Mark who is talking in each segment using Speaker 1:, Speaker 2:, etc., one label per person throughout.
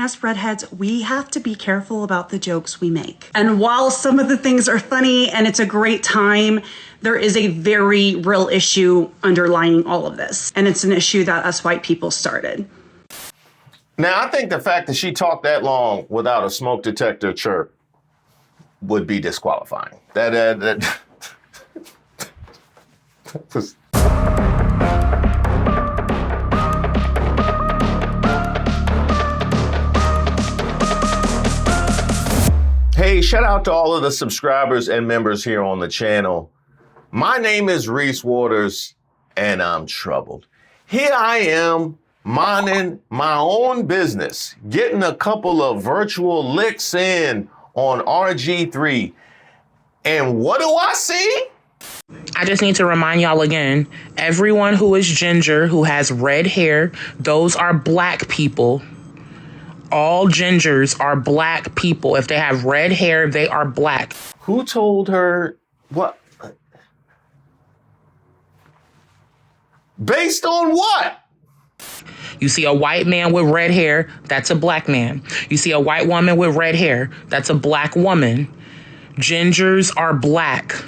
Speaker 1: As redheads, we have to be careful about the jokes we make. And while some of the things are funny and it's a great time, there is a very real issue underlying all of this. And it's an issue that us white people started.
Speaker 2: Now, I think the fact that she talked that long without a smoke detector chirp would be disqualifying. That was... Hey, shout out to all of the subscribers and members here on the channel. My name is Reese Waters, and I'm troubled. Here I am, minding my own business, getting a couple of virtual licks in on RG3. And what do I see?
Speaker 3: I just need to remind y'all again, everyone who is ginger, who has red hair, those are black people. All gingers are black people. If they have red hair, they are black.
Speaker 2: Who told her what? Based on what?
Speaker 3: You see a white man with red hair, that's a black man. You see a white woman with red hair, that's a black woman. Gingers are black.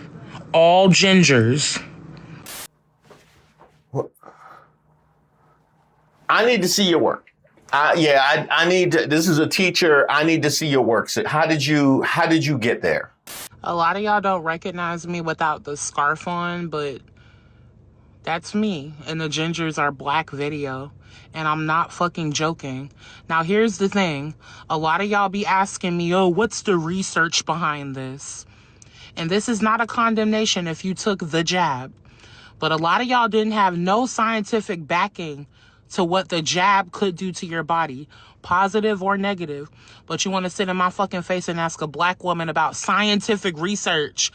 Speaker 3: All gingers.
Speaker 2: I need to see your work. I need to, this is a teacher. I need to see your work. So how did you get there?
Speaker 3: A lot of y'all don't recognize me without the scarf on, but that's me in the Gingers Are Black video. And I'm not fucking joking. Now, here's the thing. A lot of y'all be asking me, oh, what's the research behind this? And this is not a condemnation if you took the jab. But a lot of y'all didn't have no scientific backing to what the jab could do to your body, positive or negative. But you want to sit in my fucking face and ask a black woman about scientific research.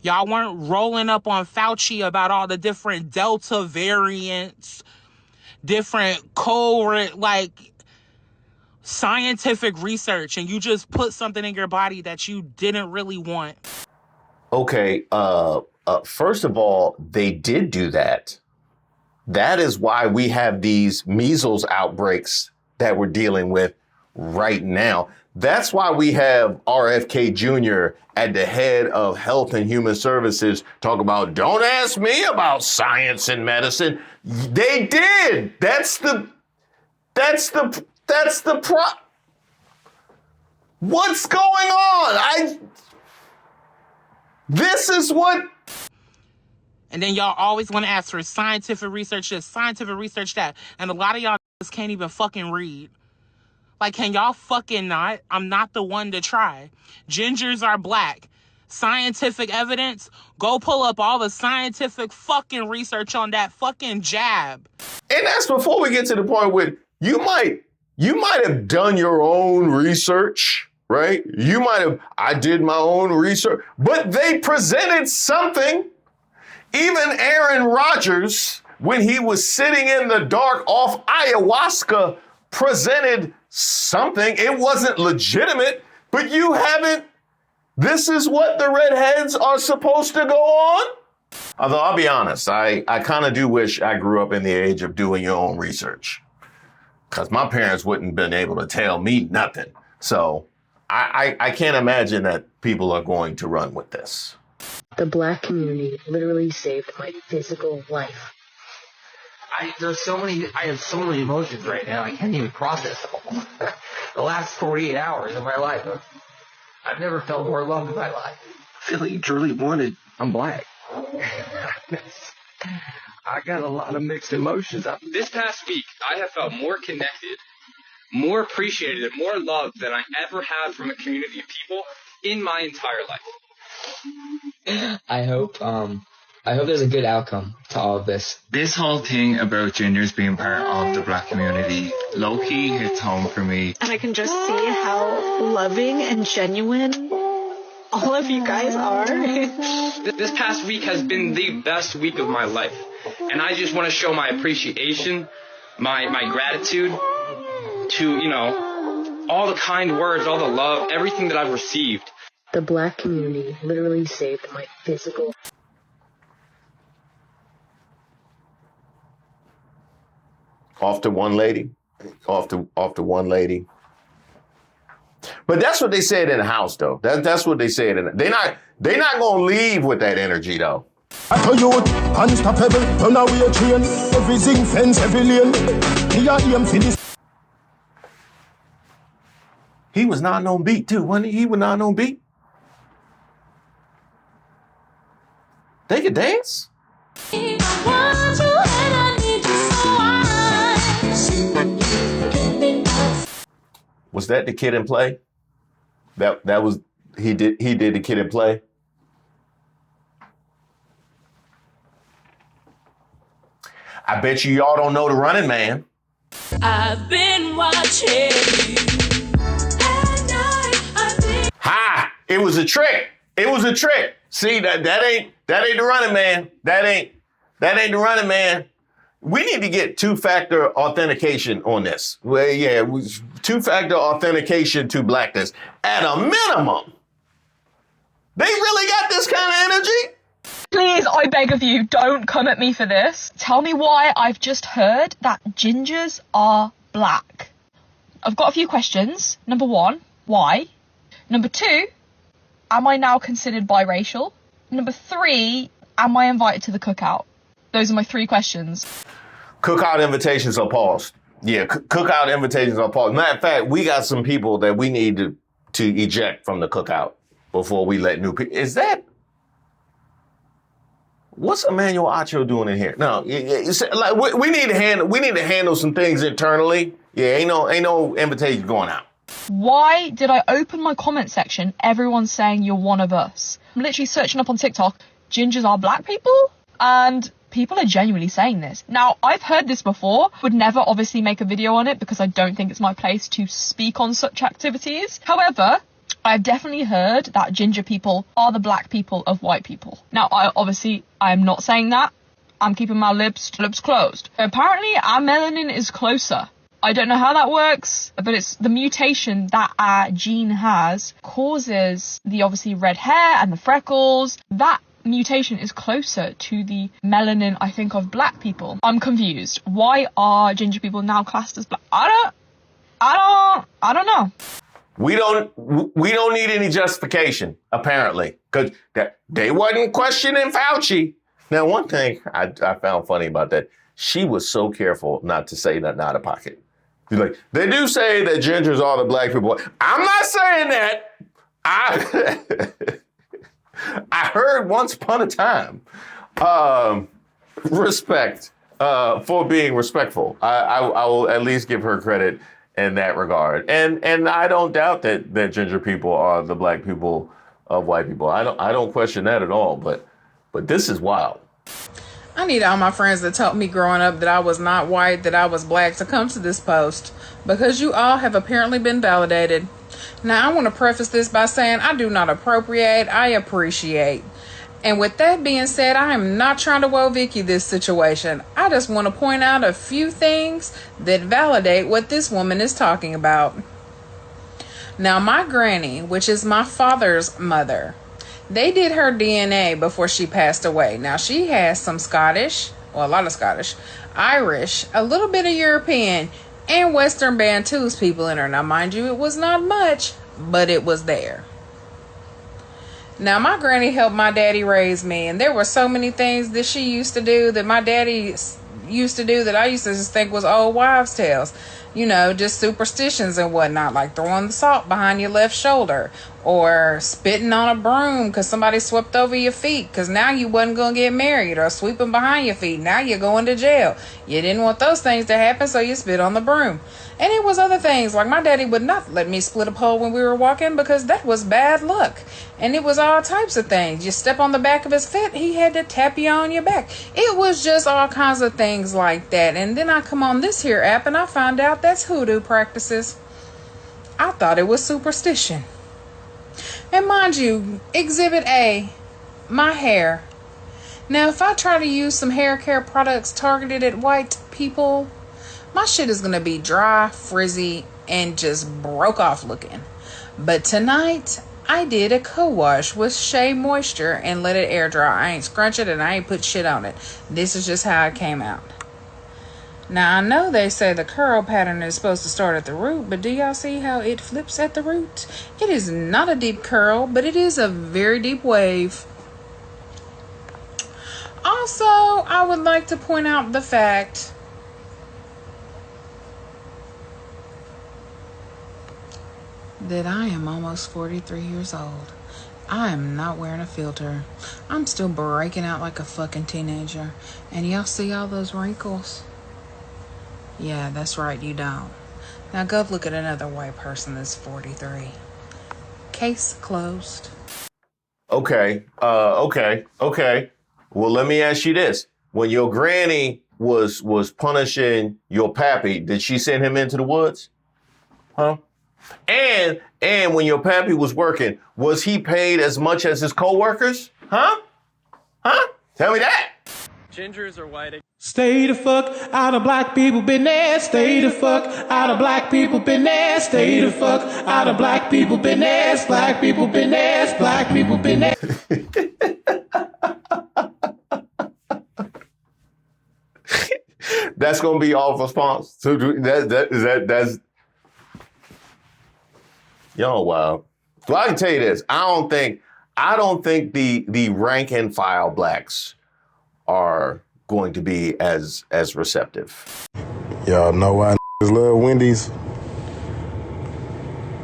Speaker 3: Y'all weren't rolling up on Fauci about all the different Delta variants, different scientific research, and you just put something in your body that you didn't really want.
Speaker 2: Okay, first of all, they did do that. That is why we have these measles outbreaks that we're dealing with right now. That's why we have RFK Jr. at the head of Health and Human Services talk about, don't ask me about science and medicine. They did. That's the What's going on? This is what.
Speaker 3: And then y'all always want to ask for scientific research this, scientific research that. And a lot of y'all just can't even fucking read. Like, can y'all fucking not? I'm not the one to try. Gingers are black. Scientific evidence? Go pull up all the scientific fucking research on that fucking jab.
Speaker 2: And that's before we get to the point where you might have done your own research, right? I did my own research, but they presented something. Even Aaron Rodgers, when he was sitting in the dark off ayahuasca, presented something. It wasn't legitimate, but you haven't. This is what the redheads are supposed to go on? Although I'll be honest, I kind of do wish I grew up in the age of doing your own research, because my parents wouldn't have been able to tell me nothing. So I can't imagine that people are going to run with this.
Speaker 4: The black community literally saved my physical life.
Speaker 5: I have so many emotions right now. I can't even process them. The last 48 hours of my life, I've never felt more loved in my life. Feeling truly wanted. I'm black. I got a lot of mixed emotions.
Speaker 6: This past week, I have felt more connected, more appreciated, and more loved than I ever have from a community of people in my entire life.
Speaker 7: I hope there's a good outcome to all of this.
Speaker 8: This whole thing about gingers being part of the black community low-key hits home for me.
Speaker 9: And I can just see how loving and genuine all of you guys are.
Speaker 6: This past week has been the best week of my life. And I just want to show my appreciation, my gratitude to, all the kind words, all the love, everything that I've received.
Speaker 4: The black community literally saved my physical.
Speaker 2: Off to one lady. But that's what they said in the house, though. That's what they said. They're not gonna leave with that energy, though.
Speaker 10: After youth, unstoppable, run away train, everything fence, every lane.
Speaker 2: He was not on beat, too, wasn't he? He was not on beat. They could dance. Was that the Kid and Play? That was he did the Kid and Play. I bet you y'all don't know the Running Man.
Speaker 11: I've been watching you.
Speaker 2: Ha! It was a trick. It was a trick. See, that ain't the Running Man. That ain't the Running Man. We need to get two-factor authentication on this. Well, yeah, two-factor authentication to blackness at a minimum. They really got this kind of energy?
Speaker 12: Please, I beg of you, don't come at me for this. Tell me why I've just heard that gingers are black. I've got a few questions. Number 1, why? Number 2, am I now considered biracial? Number 3, am I invited to the cookout? Those are my 3 questions.
Speaker 2: Cookout invitations are paused. Yeah, cookout invitations are paused. Matter of fact, we got some people that we need to eject from the cookout before we let new people. Is that? What's Emmanuel Acho doing in here? No, like we need to handle some things internally. Yeah, ain't no invitation going out.
Speaker 12: Why did I open my comment section? Everyone's saying you're one of us. I'm literally searching up on TikTok. Gingers are black people, and people are genuinely saying this. Now, I've heard this before, would never obviously make a video on it because I don't think it's my place to speak on such activities. However, I've definitely heard that ginger people are the black people of white people. Now, I'm not saying that. I'm keeping my lips closed. Apparently, our melanin is closer. I don't know how that works, but it's the mutation that our gene has causes the obviously red hair and the freckles. That mutation is closer to the melanin, I think, of black people. I'm confused. Why are ginger people now classed as black? I don't know.
Speaker 2: We don't need any justification, apparently, because they wasn't questioning Fauci. Now, one thing I found funny about that, she was so careful not to say nothing out of pocket. She's like, they do say that gingers are the black people. I'm not saying that. I heard once upon a time, respect for being respectful. I will at least give her credit in that regard. And I don't doubt that ginger people are the black people of white people. I don't question that at all, but this is wild.
Speaker 3: I need all my friends that told me growing up that I was not white, that I was black, to come to this post, because you all have apparently been validated. Now, I want to preface this by saying I do not appropriate, I appreciate. And with that being said, I am not trying to woe Vicky this situation. I just want to point out a few things that validate what this woman is talking about. Now, my granny, which is my father's mother, they did her DNA before she passed away. Now, she has some Scottish, well, a lot of Scottish, Irish, a little bit of European, and Western Bantus people in her. Now, mind you, it was not much, but it was there. Now, my granny helped my daddy raise me, and there were so many things that she used to do that my daddy used to do that I used to just think was old wives' tales. You know, just superstitions and whatnot, like throwing the salt behind your left shoulder or spitting on a broom because somebody swept over your feet because now you wasn't going to get married, or sweeping behind your feet. Now you're going to jail. You didn't want those things to happen, so you spit on the broom. And it was other things, like my daddy would not let me split a pole when we were walking because that was bad luck. And it was all types of things. You step on the back of his foot, he had to tap you on your back. It was just all kinds of things like that. And then I come on this here app and I found out that's hoodoo practices. I thought it was superstition. And mind you, Exhibit A, my hair. Now, if I try to use some hair care products targeted at white people, my shit is going to be dry, frizzy, and just broke off looking. But tonight, I did a co-wash with Shea Moisture and let it air dry. I ain't scrunch it and I ain't put shit on it. This is just how it came out.
Speaker 13: Now, I know they say the curl pattern is supposed to start at the root, but do y'all see how it flips at the root? It is not a deep curl, but it is a very deep wave. Also, I would like to point out the fact that I am almost 43 years old. I am not wearing a filter. I'm still breaking out like a fucking teenager. And y'all see all those wrinkles? Yeah, that's right, you don't. Now go look at another white person that's 43. Case closed.
Speaker 2: Okay. Okay. Well, let me ask you this. When your granny was punishing your pappy, did she send him into the woods? Huh? And when your pappy was working, was he paid as much as his co-workers? Huh? Tell me that.
Speaker 14: Gingers are white.
Speaker 15: Stay the fuck out of black people business. Stay the fuck out of black people business. Stay the fuck out of black people business. Black people business. Black people business.
Speaker 2: That's gonna be all response. So that's y'all wild. So I can tell you this. I don't think the rank and file blacks are going to be as receptive.
Speaker 16: Y'all know why niggas love Wendy's?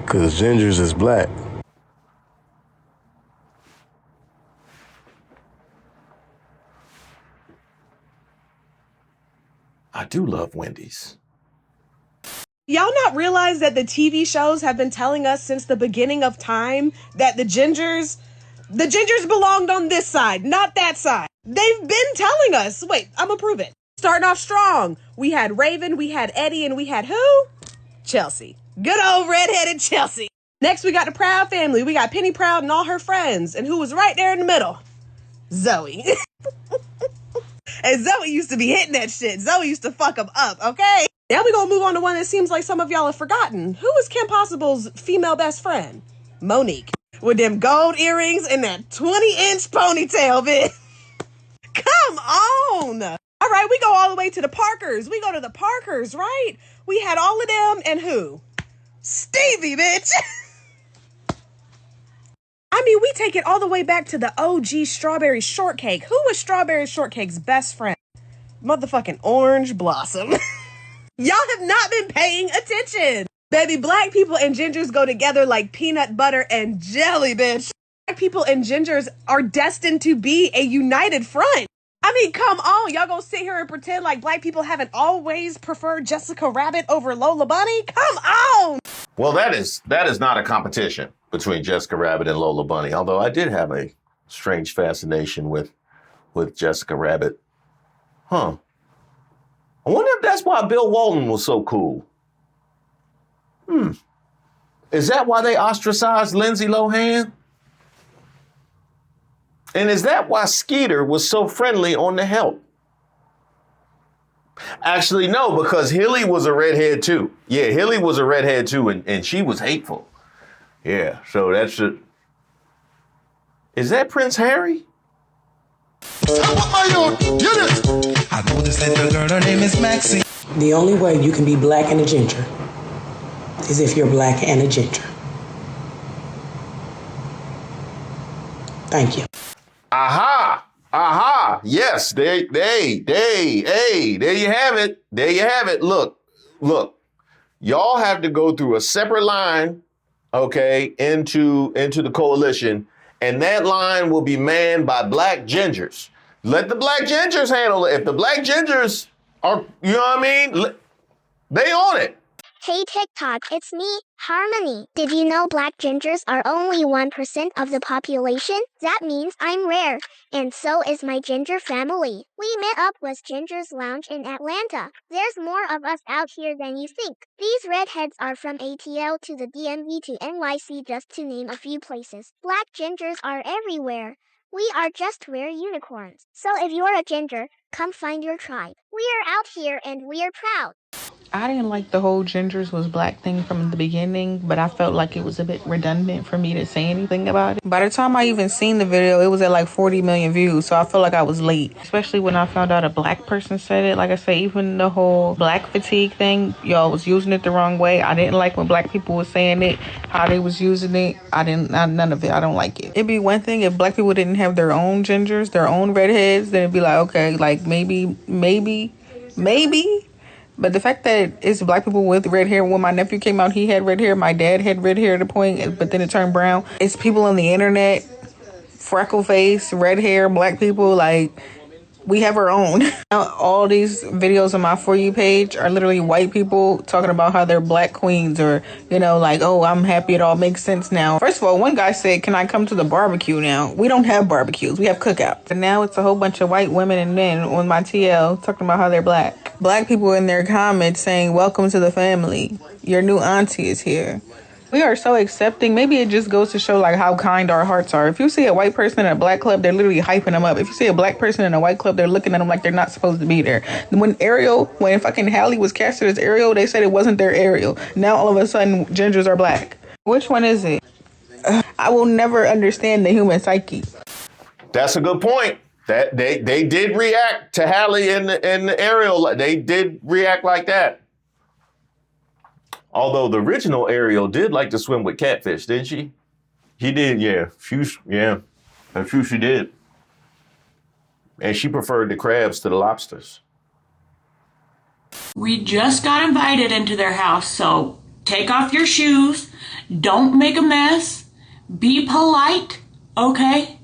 Speaker 16: Cause Gingers is black.
Speaker 2: I do love Wendy's.
Speaker 17: Y'all not realize that the TV shows have been telling us since the beginning of time that the gingers belonged on this side, not that side. They've been telling us. Wait, I'm gonna prove it. Starting off strong. We had Raven, we had Eddie, and we had who? Chelsea. Good old redheaded Chelsea. Next, we got the Proud family. We got Penny Proud and all her friends. And who was right there in the middle? Zoe. And Zoe used to be hitting that shit. Zoe used to fuck them up, okay? Now we're gonna move on to one that seems like some of y'all have forgotten. Who was Kim Possible's female best friend? Monique. With them gold earrings and that 20-inch ponytail, bitch. Come on. All right, we go all the way to the Parkers. We go to the Parkers, right? We had all of them and who? Stevie, bitch. I mean, we take it all the way back to the OG Strawberry Shortcake. Who was Strawberry Shortcake's best friend? Motherfucking Orange Blossom. Y'all have not been paying attention. Baby, black people and gingers go together like peanut butter and jelly, bitch. Black people and gingers are destined to be a united front. I mean, come on. Y'all gonna sit here and pretend like black people haven't always preferred Jessica Rabbit over Lola Bunny? Come on.
Speaker 2: Well, that is not a competition between Jessica Rabbit and Lola Bunny, although I did have a strange fascination with Jessica Rabbit. Huh. I wonder if that's why Bill Walton was so cool. Is that why they ostracized Lindsey Lohan? And is that why Skeeter was so friendly on The Help? Actually, no, because Hilly was a redhead too. Yeah, Hilly was a redhead too, and she was hateful. Yeah, so that's it. Is that Prince Harry?
Speaker 15: I know this little girl, her name is Maxine.
Speaker 18: The only way you can be black and a ginger is if you're black and a ginger. Thank you.
Speaker 2: Aha. Yes, there you have it. Look. Y'all have to go through a separate line, okay, into the coalition, and that line will be manned by black gingers. Let the black gingers handle it. If the black gingers are, you know what I mean? They on it.
Speaker 19: Hey TikTok, it's me, Harmony. Did you know black gingers are only 1% of the population? That means I'm rare, and so is my ginger family. We met up with Ginger's Lounge in Atlanta. There's more of us out here than you think. These redheads are from ATL to the DMV to NYC, just to name a few places. Black gingers are everywhere. We are just rare unicorns. So if you're a ginger, come find your tribe. We are out here and we are proud.
Speaker 13: I didn't like the whole gingers was black thing from the beginning, but I felt like it was a bit redundant for me to say anything about it. By the time I even seen the video, it was at like 40 million views, so I felt like I was late. Especially when I found out a black person said it. Like I say, even the whole black fatigue thing, y'all was using it the wrong way. I didn't like when black people was saying it, how they was using it. None of it. I don't like it. It'd be one thing if black people didn't have their own gingers, their own redheads, then it'd be like, okay, like maybe. But the fact that it's black people with red hair, when my nephew came out, he had red hair. My dad had red hair at a point, but then it turned brown. It's people on the internet, freckle face, red hair, black people, like, we have our own. All these videos on my For You page are literally white people talking about how they're black queens, or, you know, like, oh, I'm happy it all makes sense now. First of all, one guy said, can I come to the barbecue now? We don't have barbecues. We have cookouts. And now it's a whole bunch of white women and men on my TL talking about how they're black. Black people in their comments saying, welcome to the family. Your new auntie is here. We are so accepting. Maybe it just goes to show like how kind our hearts are. If you see a white person in a black club, they're literally hyping them up. If you see a black person in a white club, they're looking at them like they're not supposed to be there. When fucking Hallie was casted as Ariel, they said it wasn't their Ariel. Now all of a sudden, gingers are black. Which one is it? I will never understand the human psyche.
Speaker 2: That's a good point. That they did react to Hallie and Ariel. They did react like that. Although the original Ariel did like to swim with catfish, didn't she? He did, yeah. I'm sure she did. And she preferred the crabs to the lobsters.
Speaker 11: We just got invited into their house, so take off your shoes. Don't make a mess. Be polite, okay?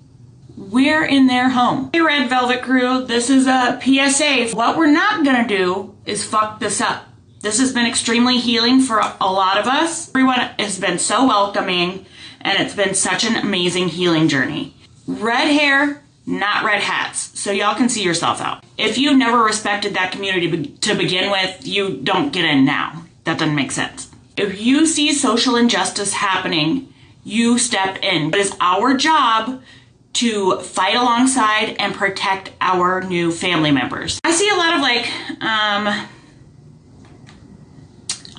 Speaker 11: We're in their home. Hey, Red Velvet Crew, this is a PSA. What we're not gonna do is fuck this up. This has been extremely healing for a lot of us. Everyone has been so welcoming, and it's been such an amazing healing journey. Red hair, not red hats, so y'all can see yourself out. If you never respected that community to begin with, you don't get in now. That doesn't make sense. If you see social injustice happening, you step in. It is our job to fight alongside and protect our new family members. I see a lot of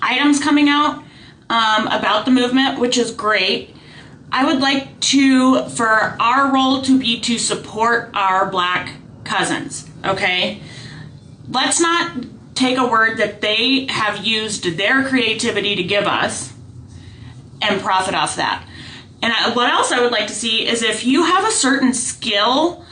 Speaker 11: items coming out about the movement, which is great. I would like for our role to be to support our black cousins, okay? Let's not take a word that they have used their creativity to give us and profit off that. And what else I would like to see is if you have a certain skill,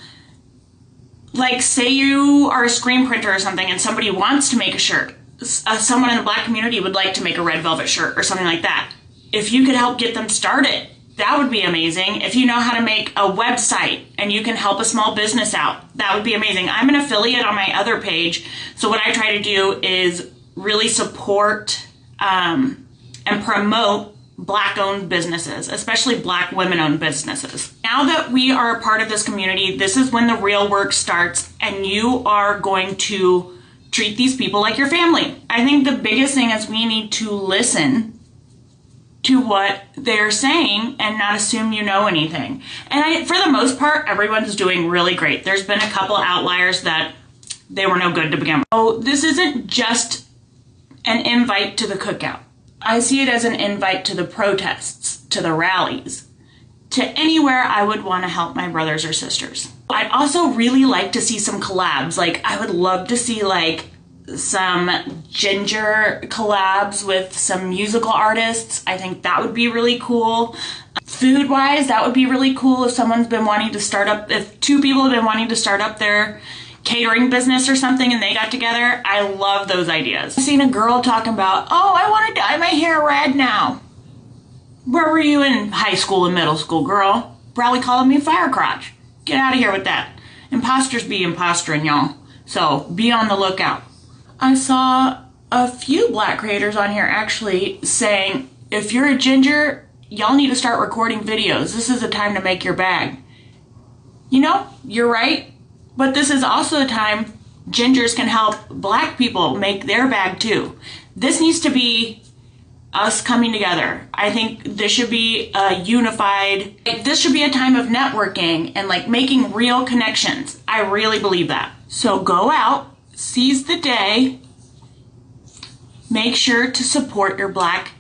Speaker 11: like say you are a screen printer or something and somebody wants to make a shirt, someone in the black community would like to make a red velvet shirt or something like that. If you could help get them started, that would be amazing. If you know how to make a website and you can help a small business out, that would be amazing. I'm an affiliate on my other page, so what I try to do is really support and promote Black-owned businesses, especially Black women-owned businesses. Now that we are a part of this community, this is when the real work starts, and you are going to treat these people like your family. I think the biggest thing is we need to listen to what they're saying and not assume you know anything. And for the most part, everyone's doing really great. There's been a couple outliers that they were no good to begin with. So this isn't just an invite to the cookout. I see it as an invite to the protests, to the rallies, to anywhere I would want to help my brothers or sisters. I'd also really like to see some collabs. Like, I would love to see, like, some ginger collabs with some musical artists. I think that would be really cool. Food-wise, that would be really cool if someone's been wanting to start up, if two people have been wanting to start up their catering business or something and they got together. I love those ideas. I've seen a girl talking about, oh, I want to dye my hair red now. Where were you in high school and middle school, girl? Probably calling me fire crotch. Get out of here with that. Imposters be impostoring, y'all. So be on the lookout. I saw a few Black creators on here actually saying, if you're a ginger, y'all need to start recording videos. This is the time to make your bag. You know, you're right. But this is also the time gingers can help Black people make their bag too. This needs to be us coming together. I think this should be a unified, this should be a time of networking and like making real connections. I really believe that. So go out, seize the day, make sure to support your black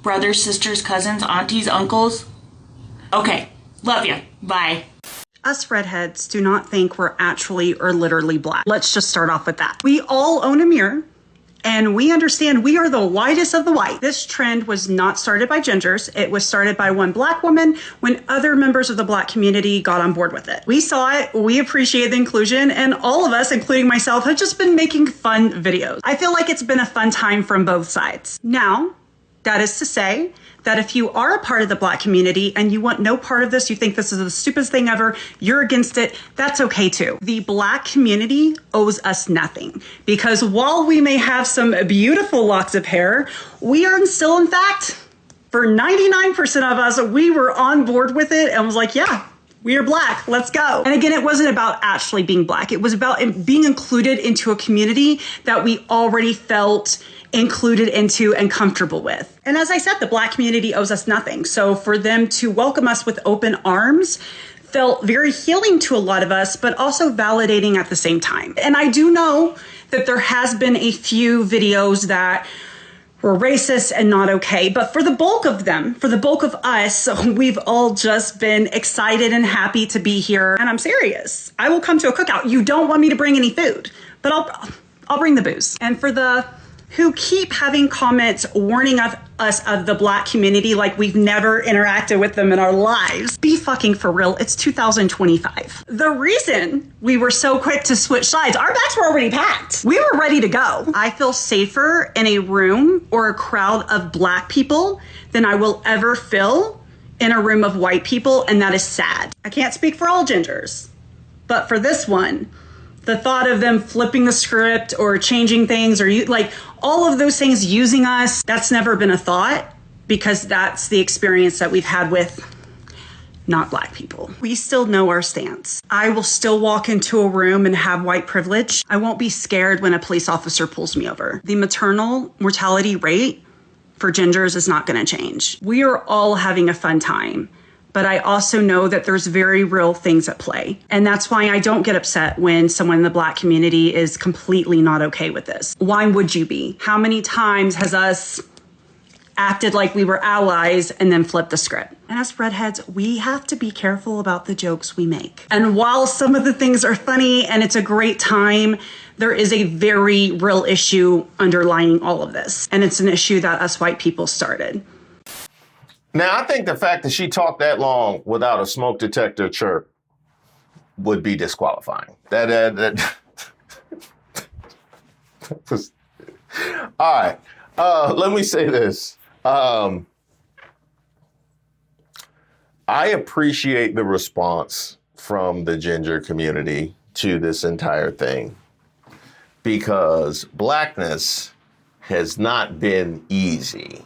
Speaker 11: brothers, sisters, cousins, aunties, uncles. Okay, love you. Bye.
Speaker 1: Us redheads do not think we're actually or literally black. Let's just start off with that. We all own a mirror, and we understand we are the whitest of the white. This trend was not started by gingers. It was started by one black woman when other members of the black community got on board with it. We saw it, we appreciate the inclusion, and all of us, including myself, have just been making fun videos. I feel like it's been a fun time from both sides. Now, that is to say that if you are a part of the black community and you want no part of this, you think this is the stupidest thing ever, you're against it, that's okay too. The black community owes us nothing, because while we may have some beautiful locks of hair, we are still, in fact, for 99% of us, we were on board with it and was like, yeah, we are black, let's go. And again, it wasn't about actually being black. It was about being included into a community that we already felt included into and comfortable with. And as I said, the black community owes us nothing. So for them to welcome us with open arms felt very healing to a lot of us, but also validating at the same time. And I do know that there has been a few videos that were racist and not okay, but for the bulk of them, for the bulk of us, we've all just been excited and happy to be here. And I'm serious. I will come to a cookout. You don't want me to bring any food, but I'll bring the booze. And for the who keep having comments warning of us of the black community like we've never interacted with them in our lives. Be fucking for real. It's 2025. The reason we were so quick to switch sides, our bags were already packed. We were ready to go. I feel safer in a room or a crowd of black people than I will ever feel in a room of white people, and that is sad. I can't speak for all gingers, but for this one, the thought of them flipping the script or changing things or like all of those things using us, that's never been a thought, because that's the experience that we've had with not black people. We still know our stance. I will still walk into a room and have white privilege. I won't be scared when a police officer pulls me over. The maternal mortality rate for gingers is not going to change. We are all having a fun time. But I also know that there's very real things at play. And that's why I don't get upset when someone in the black community is completely not okay with this. Why would you be? How many times has us acted like we were allies and then flipped the script? And as redheads, we have to be careful about the jokes we make. And while some of the things are funny and it's a great time, there is a very real issue underlying all of this. And it's an issue that us white people started.
Speaker 2: Now, I think the fact that she talked that long without a smoke detector chirp would be disqualifying. That was, all right. Let me say this. I appreciate the response from the ginger community to this entire thing, because blackness has not been easy.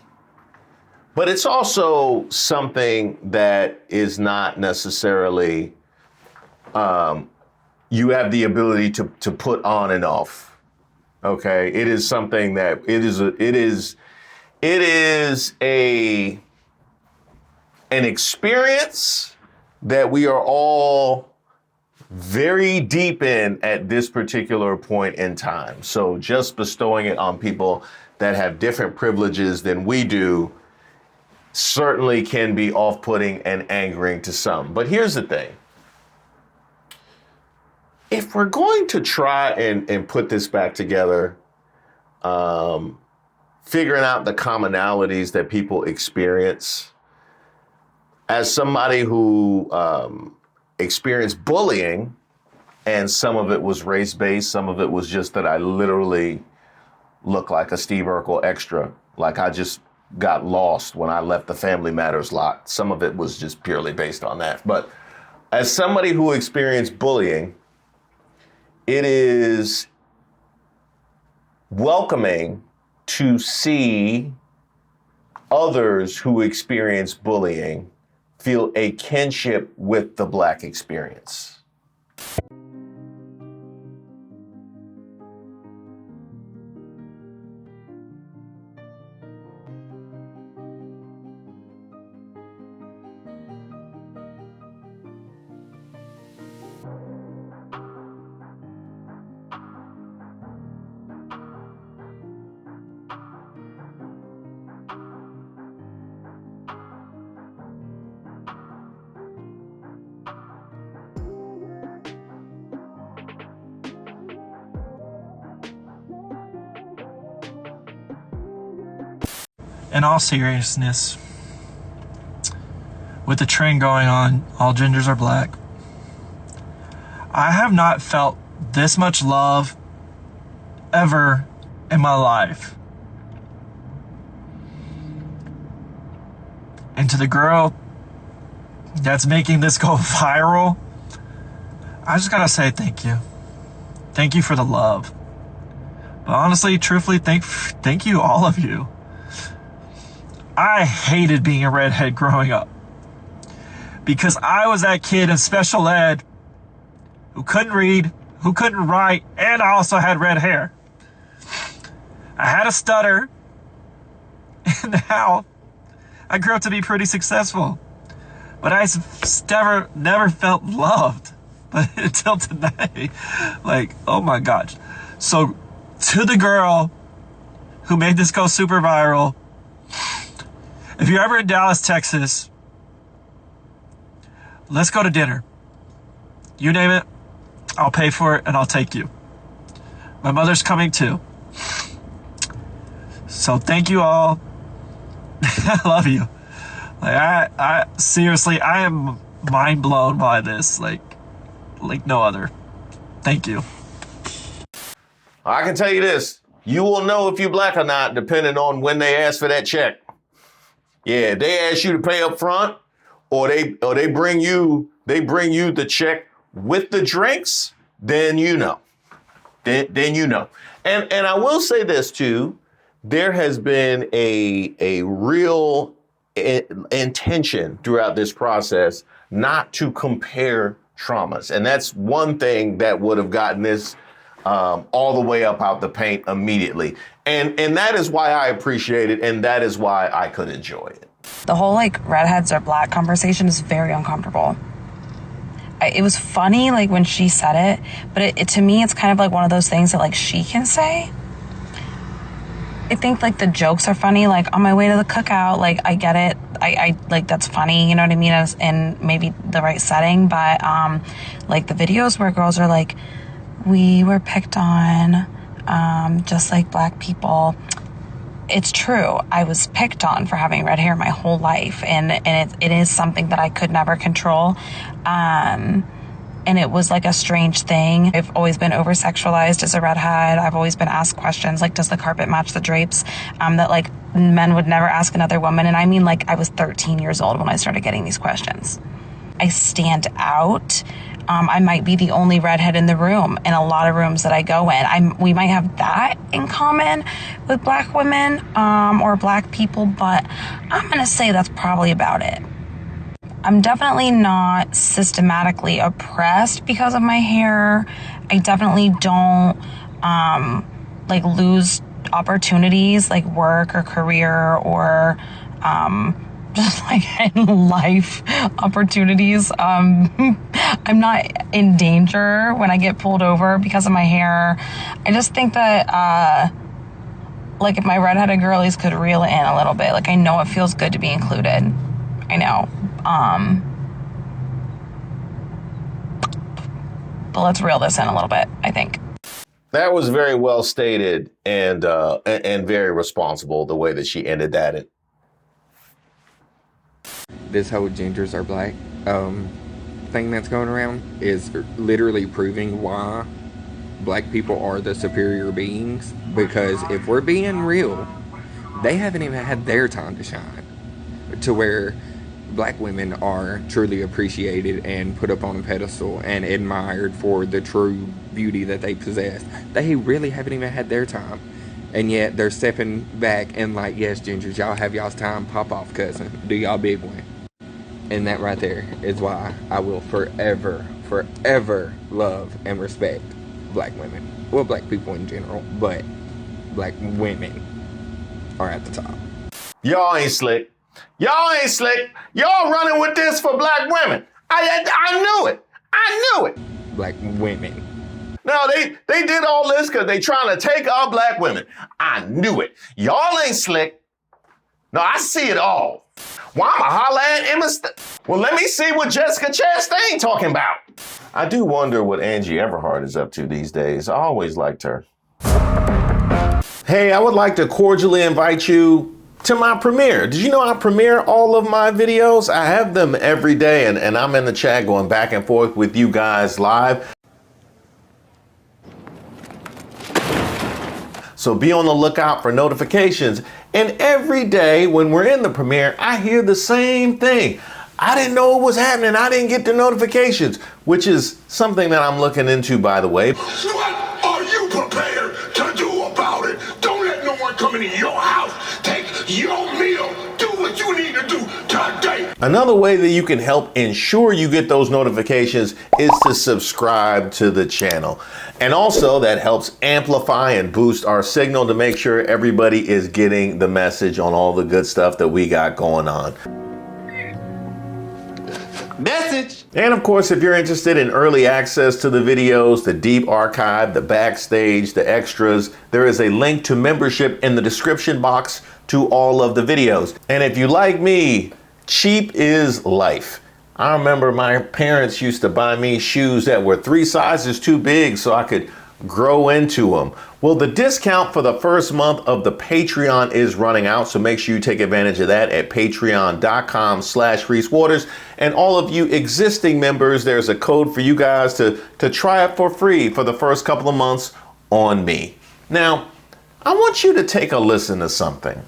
Speaker 2: But it's also something that is not necessarily, you have the ability to put on and off. Okay, it is something that it is an experience that we are all very deep in at this particular point in time. So just bestowing it on people that have different privileges than we do certainly can be off-putting and angering to some. But here's the thing. If we're going to try and put this back together, figuring out the commonalities that people experience, as somebody who experienced bullying, and some of it was race-based, some of it was just that I literally look like a Steve Urkel extra, like I just got lost when I left the Family Matters lot. Some of it was just purely based on that. But as somebody who experienced bullying, it is welcoming to see others who experience bullying feel a kinship with the Black experience.
Speaker 20: in all seriousness, with the trend going on, all gingers are black, I have not felt this much love ever in my life. And to the girl that's making this go viral, I just gotta say thank you. Thank you for the love. But honestly, truthfully, thank you, all of you. I hated being a redhead growing up because I was that kid in special ed who couldn't read, who couldn't write, and I also had red hair. I had a stutter, and now I grew up to be pretty successful. But I never felt loved. But until today, like, oh my gosh. So to the girl who made this go super viral, if you're ever in Dallas, Texas, let's go to dinner. You name it, I'll pay for it and I'll take you. My mother's coming too. So thank you all. I love you. Like I seriously, I am mind blown by this, like no other. Thank you.
Speaker 2: I can tell you this: you will know if you're black or not depending on when they ask for that check. Yeah, they ask you to pay up front, or they bring you the check with the drinks. Then you know. Then you know. And I will say this too: there has been a real intention throughout this process not to compare traumas. And that's one thing that would have gotten this all the way up out the paint immediately. And that is why I appreciate it, and that is why I could enjoy it.
Speaker 21: The whole like redheads are black conversation is very uncomfortable. It was funny like when she said it, but it to me it's kind of like one of those things that like she can say. I think like the jokes are funny, like on my way to the cookout, like I get it. I like that's funny, you know what I mean, as in maybe the right setting, but like the videos where girls are like, we were picked on just like black people. It's true. I was picked on for having red hair my whole life, and it is something that I could never control. And it was like a strange thing. I've always been over-sexualized as a redhead. I've always been asked questions like, does the carpet match the drapes? That like men would never ask another woman. And I mean, like I was 13 years old when I started getting these questions. I stand out. I might be the only redhead in the room in a lot of rooms that I go in. We might have that in common with black women or black people, but I'm going to say that's probably about it. I'm definitely not systematically oppressed because of my hair. I definitely don't like lose opportunities like work or career or just like in life opportunities. I'm not in danger when I get pulled over because of my hair. I just think that like if my redheaded girlies could reel it in a little bit, like I know it feels good to be included. I know. But let's reel this in a little bit, I think.
Speaker 2: That was very well stated and very responsible, the way that she ended that.
Speaker 22: This whole gingers are black thing that's going around is literally proving why black people are the superior beings. Because if we're being real, they haven't even had their time to shine to where black women are truly appreciated and put up on a pedestal and admired for the true beauty that they possess. They really haven't even had their time. And yet they're stepping back and like, yes, gingers, y'all have y'all's time, pop off, cousin. Do y'all big one. And that right there is why I will forever, forever love and respect black women. Well, black people in general, but black women are at the top.
Speaker 2: Y'all ain't slick. Y'all ain't slick. Y'all running with this for black women. I knew it. I knew it.
Speaker 22: Black women.
Speaker 2: No, they did all this because they trying to take our black women. I knew it. Y'all ain't slick. No, I see it all. Why am I holla at Emma? Well, let me see what Jessica Chastain talking about. I do wonder what Angie Everhart is up to these days. I always liked her. Hey, I would like to cordially invite you to my premiere. Did you know I premiere all of my videos? I have them every day, and I'm in the chat going back and forth with you guys live. So be on the lookout for notifications. And every day when we're in the premiere, I hear the same thing. I didn't know what was happening. I didn't get the notifications, which is something that I'm looking into, by the way.
Speaker 10: What are you prepared to do about it? Don't let no one come into your house. Take your meal. Do what you need to do today.
Speaker 2: Another way that you can help ensure you get those notifications is to subscribe to the channel. And also that helps amplify and boost our signal to make sure everybody is getting the message on all the good stuff that we got going on. Message. And of course, if you're interested in early access to the videos, the deep archive, the backstage, the extras, there is a link to membership in the description box to all of the videos. And if you like me, cheap is life. I remember my parents used to buy me shoes that were 3 sizes too big so I could grow into them. Well, the discount for the first month of the Patreon is running out, so make sure you take advantage of that at patreon.com/ReeseWaters. And all of you existing members, there's a code for you guys to try it for free for the first couple of months on me. Now, I want you to take a listen to something.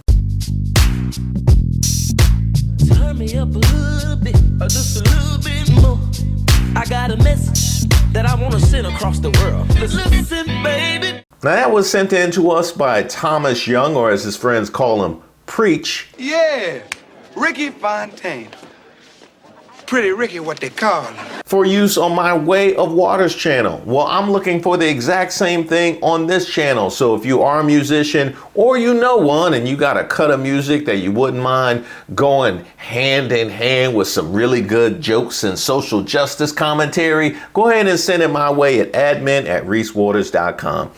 Speaker 5: Turn me up a little bit, or just a little bit more. I got a message that I want to send across the world. Listen, baby.
Speaker 2: Now that was sent in to us by Thomas Young, or as his friends call him, Preach.
Speaker 7: Yeah, Ricky Fontaine. Pretty Ricky, what they call him.
Speaker 2: For use on my Way of Waters channel. Well, I'm looking for the exact same thing on this channel. So if you are a musician or you know one and you got a cut of music that you wouldn't mind going hand in hand with some really good jokes and social justice commentary, go ahead and send it my way at admin@reesewaters.com.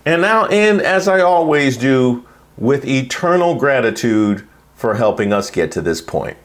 Speaker 2: And now end, as I always do, with eternal gratitude for helping us get to this point.